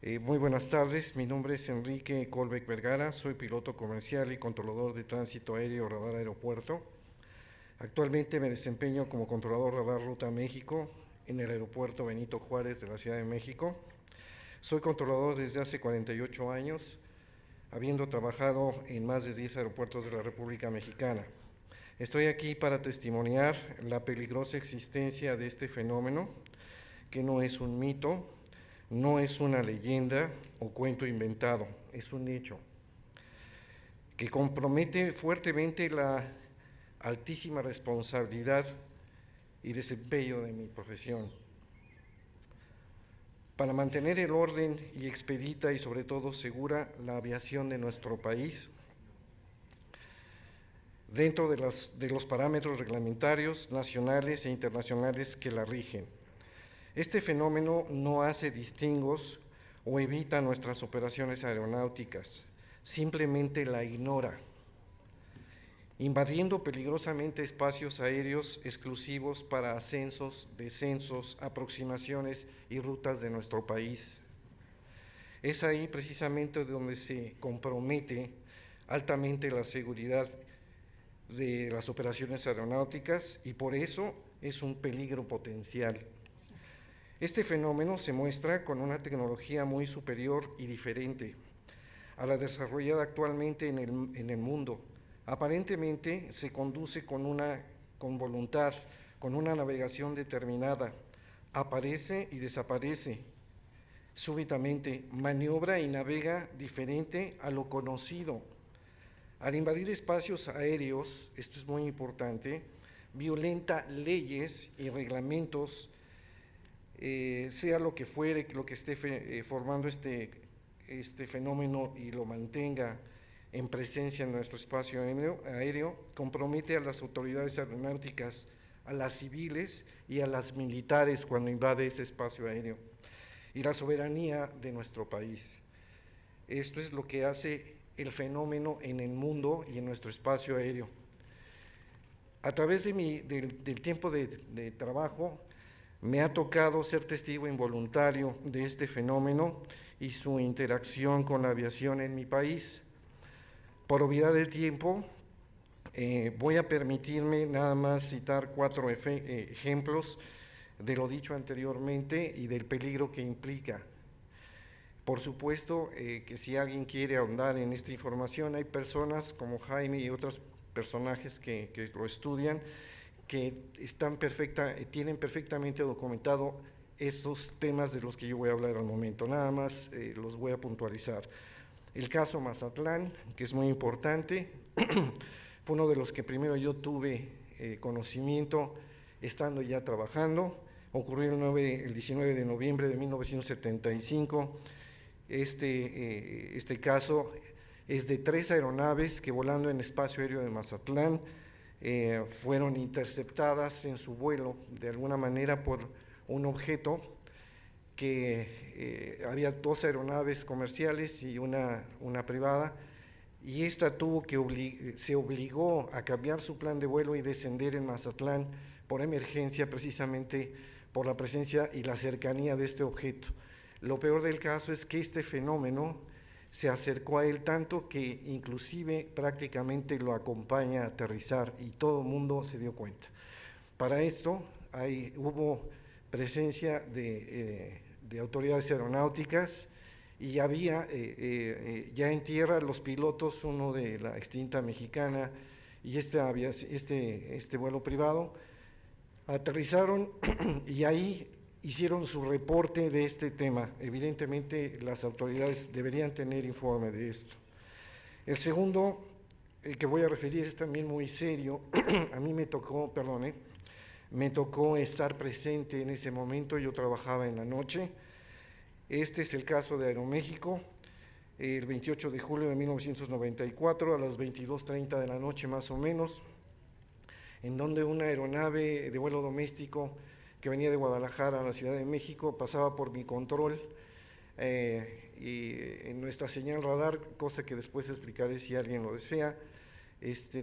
Muy buenas tardes, mi nombre es Enrique Colbeck Vergara, soy piloto comercial y controlador de tránsito aéreo radar aeropuerto. Actualmente me desempeño como controlador radar Ruta México en el aeropuerto Benito Juárez de la Ciudad de México. Soy controlador desde hace 48 años, habiendo trabajado en más de 10 aeropuertos de la República Mexicana. Estoy aquí para testimoniar la peligrosa existencia de este fenómeno, que no es un mito, no es una leyenda o cuento inventado, es un hecho que compromete fuertemente la altísima responsabilidad y desempeño de mi profesión. Para mantener el orden y expedita y sobre todo segura la aviación de nuestro país, dentro de los parámetros reglamentarios nacionales e internacionales que la rigen. Este fenómeno no hace distingos o evita nuestras operaciones aeronáuticas, simplemente la ignora, invadiendo peligrosamente espacios aéreos exclusivos para ascensos, descensos, aproximaciones y rutas de nuestro país. Es ahí precisamente donde se compromete altamente la seguridad de las operaciones aeronáuticas y por eso es un peligro potencial. Este fenómeno se muestra con una tecnología muy superior y diferente a la desarrollada actualmente en el mundo. Aparentemente se conduce con voluntad, con una navegación determinada, aparece y desaparece súbitamente, maniobra y navega diferente a lo conocido. Al invadir espacios aéreos, esto es muy importante, violenta leyes y reglamentos, sea lo que fuere, lo que esté formando este fenómeno y lo mantenga en presencia en nuestro espacio aéreo, compromete a las autoridades aeronáuticas, a las civiles y a las militares cuando invade ese espacio aéreo y la soberanía de nuestro país. Esto es lo que hace el fenómeno en el mundo y en nuestro espacio aéreo. A través del tiempo de trabajo, me ha tocado ser testigo involuntario de este fenómeno y su interacción con la aviación en mi país. Por obviedad del tiempo, voy a permitirme nada más citar 4 ejemplos de lo dicho anteriormente y del peligro que implica. Por supuesto que si alguien quiere ahondar en esta información, hay personas como Jaime y otros personajes que lo estudian, que tienen perfectamente documentado estos temas de los que yo voy a hablar al momento. Nada más los voy a puntualizar. El caso Mazatlán, que es muy importante, fue uno de los que primero yo tuve conocimiento estando ya trabajando. Ocurrió el 19 de noviembre de 1975. Este caso es de 3 aeronaves que volando en espacio aéreo de Mazatlán fueron interceptadas en su vuelo de alguna manera por un objeto que había 2 aeronaves comerciales y una privada, y esta se obligó a cambiar su plan de vuelo y descender en Mazatlán por emergencia, precisamente por la presencia y la cercanía de este objeto. Lo peor del caso es que este fenómeno se acercó a él tanto que inclusive prácticamente lo acompaña a aterrizar y todo el mundo se dio cuenta. Para esto hubo presencia de autoridades aeronáuticas y había ya en tierra los pilotos, uno de la extinta Mexicana y este vuelo privado, aterrizaron y ahí hicieron su reporte de este tema. Evidentemente las autoridades deberían tener informe de esto. El segundo, el que voy a referir, es también muy serio. A mí me tocó estar presente en ese momento, yo trabajaba en la noche. Este es el caso de Aeroméxico, el 28 de julio de 1994 a las 22:30 de la noche más o menos, en donde una aeronave de vuelo doméstico que venía de Guadalajara a la Ciudad de México pasaba por mi control y en nuestra señal radar, cosa que después explicaré si alguien lo desea.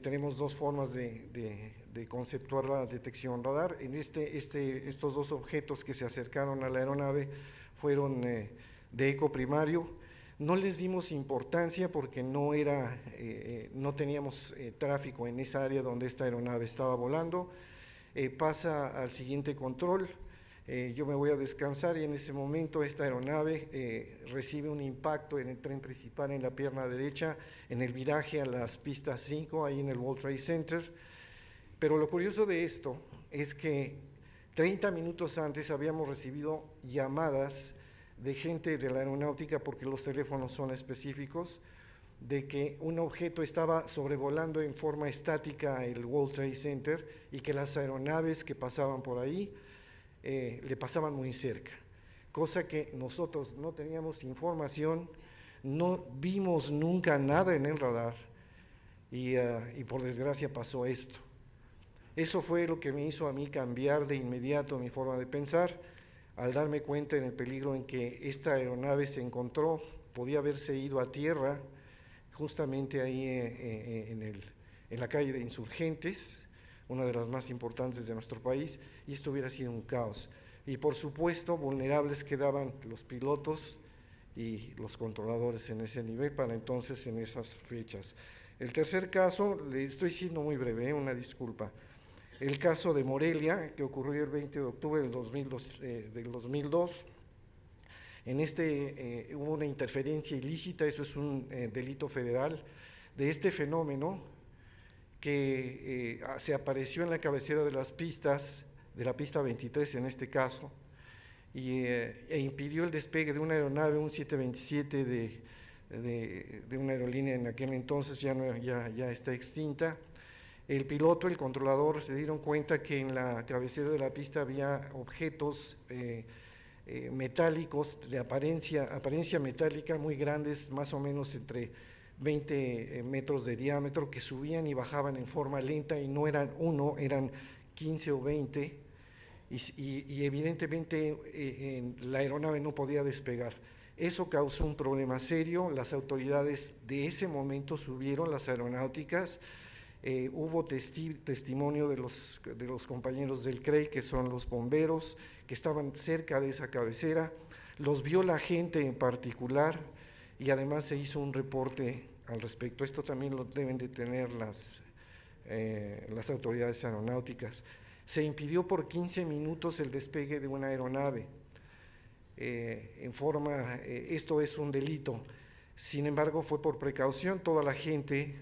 Tenemos 2 formas de conceptuar la detección radar. En estos 2 objetos que se acercaron a la aeronave fueron de eco primario. No les dimos importancia porque no teníamos tráfico en esa área donde esta aeronave estaba volando. Pasa al siguiente control, yo me voy a descansar y en ese momento esta aeronave recibe un impacto en el tren principal en la pierna derecha, en el viraje a las pistas 5, ahí en el World Trade Center. Pero lo curioso de esto es que 30 minutos antes habíamos recibido llamadas de gente de la aeronáutica, porque los teléfonos son específicos, de que un objeto estaba sobrevolando en forma estática el World Trade Center y que las aeronaves que pasaban por ahí le pasaban muy cerca, cosa que nosotros no teníamos información, no vimos nunca nada en el radar y por desgracia pasó esto. Eso fue lo que me hizo a mí cambiar de inmediato mi forma de pensar, al darme cuenta en el peligro en que esta aeronave se encontró. Podía haberse ido a tierra, justamente ahí en la calle de Insurgentes, una de las más importantes de nuestro país, y esto hubiera sido un caos. Y por supuesto, vulnerables quedaban los pilotos y los controladores en ese nivel para entonces, en esas fechas. El tercer caso, le estoy siendo muy breve, una disculpa. El caso de Morelia, que ocurrió el 20 de octubre del 2002, en hubo una interferencia ilícita, eso es un delito federal, de este fenómeno que se apareció en la cabecera de las pistas, de la pista 23 en este caso, e impidió el despegue de una aeronave, un 727 de una aerolínea en aquel entonces, ya está extinta. El piloto, el controlador, se dieron cuenta que en la cabecera de la pista había objetos metálicos de apariencia metálica muy grandes, más o menos entre 20 metros de diámetro, que subían y bajaban en forma lenta, y no eran uno, eran 15 o 20, y evidentemente la aeronave no podía despegar. Eso causó un problema serio. Las autoridades de ese momento subieron, las aeronáuticas. Hubo testimonio de los compañeros del CREI, que son los bomberos, que estaban cerca de esa cabecera, los vio la gente en particular, y además se hizo un reporte al respecto. Esto también lo deben de tener las autoridades aeronáuticas. Se impidió por 15 minutos el despegue de una aeronave. Esto es un delito. Sin embargo, fue por precaución. Toda la gente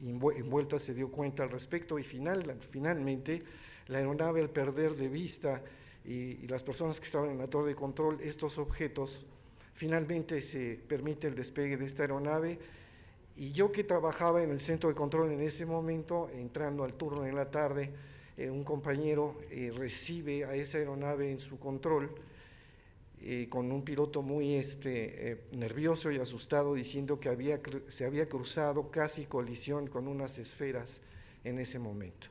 envuelta se dio cuenta al respecto, y finalmente la aeronave, al perder de vista y las personas que estaban en la torre de control estos objetos, finalmente se permite el despegue de esta aeronave. Y yo, que trabajaba en el centro de control en ese momento, entrando al turno en la tarde, un compañero recibe a esa aeronave en su control, con un piloto muy nervioso y asustado, diciendo que se había cruzado casi colisión con unas esferas en ese momento.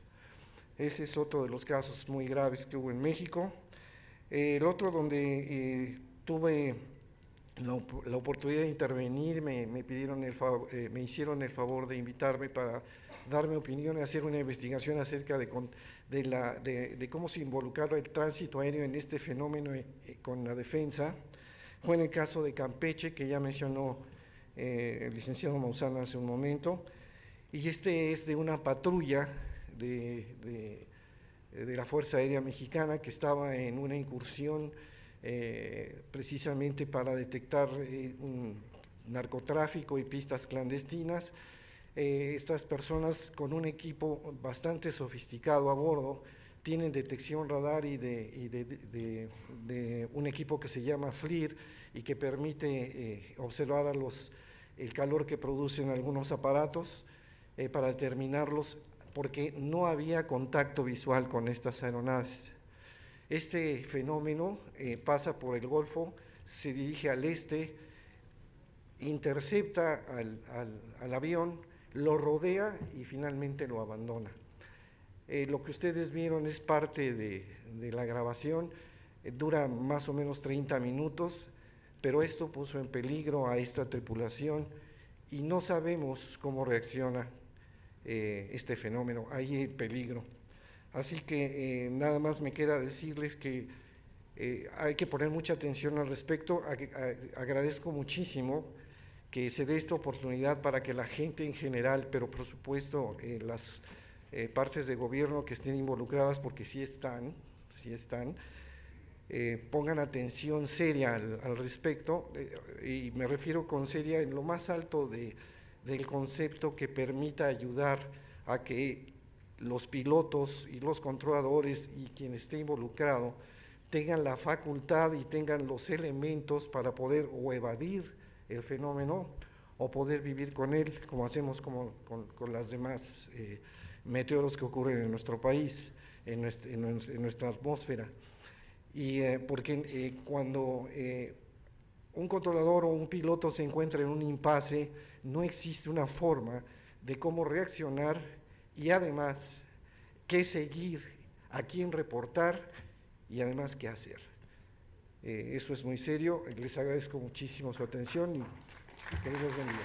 Ese es otro de los casos muy graves que hubo en México. El otro donde tuve la oportunidad de intervenir, me hicieron el favor de invitarme para dar mi opinión y hacer una investigación acerca de cómo se involucraba el tránsito aéreo en este fenómeno con la defensa. Fue en el caso de Campeche, que ya mencionó el licenciado Maussan hace un momento, y este es de una patrulla de la Fuerza Aérea Mexicana, que estaba en una incursión precisamente para detectar un narcotráfico y pistas clandestinas. Estas personas, con un equipo bastante sofisticado a bordo, tienen detección radar y de un equipo que se llama FLIR, y que permite observar el calor que producen algunos aparatos para determinarlos, porque no había contacto visual con estas aeronaves. Este fenómeno pasa por el Golfo, se dirige al este, intercepta al avión, lo rodea y finalmente lo abandona. Lo que ustedes vieron es parte de la grabación, dura más o menos 30 minutos, pero esto puso en peligro a esta tripulación y no sabemos cómo reacciona este fenómeno. Ahí el peligro. Así que nada más me queda decirles que hay que poner mucha atención al respecto. Agradezco muchísimo que se dé esta oportunidad para que la gente en general, pero por supuesto las partes de gobierno que estén involucradas, porque sí están, pongan atención seria al respecto, y me refiero con seria en lo más alto del concepto que permita ayudar a que los pilotos y los controladores y quien esté involucrado tengan la facultad y tengan los elementos para poder o evadir el fenómeno o poder vivir con él, como hacemos con las demás meteoros que ocurren en nuestro país, en nuestra atmósfera. Y porque cuando un controlador o un piloto se encuentra en un impasse, no existe una forma de cómo reaccionar y además qué seguir, a quién reportar y además qué hacer. Eso es muy serio. Les agradezco muchísimo su atención y que Dios los bendiga.